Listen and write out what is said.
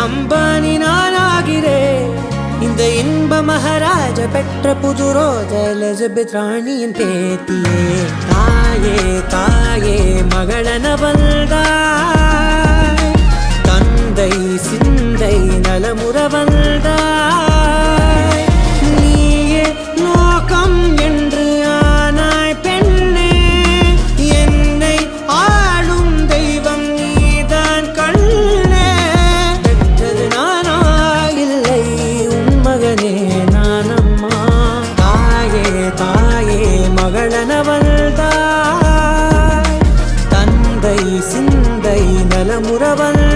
அம்பானி நானாகிறேன். இந்த இன்ப மகாராஜ பெற்ற புது ரோஜா எலிசபெத் ராணியின் பேத்தியே. தாயே தாயே மகளன வந்தாய், தந்தை சிந்தை நலமுற வந்தாய். நீயே லோகம் என்று ஆனாய் பெண்ணே, என்னை ஆளும் தெய்வம் நீதான் கண்ணே. பெற்றது நானா இல்லை உன் மகனே நானம்மா. தாயே தாயே மகளன வந்தாய், தந்தை சிந்தை நலமுற வந்தாய்.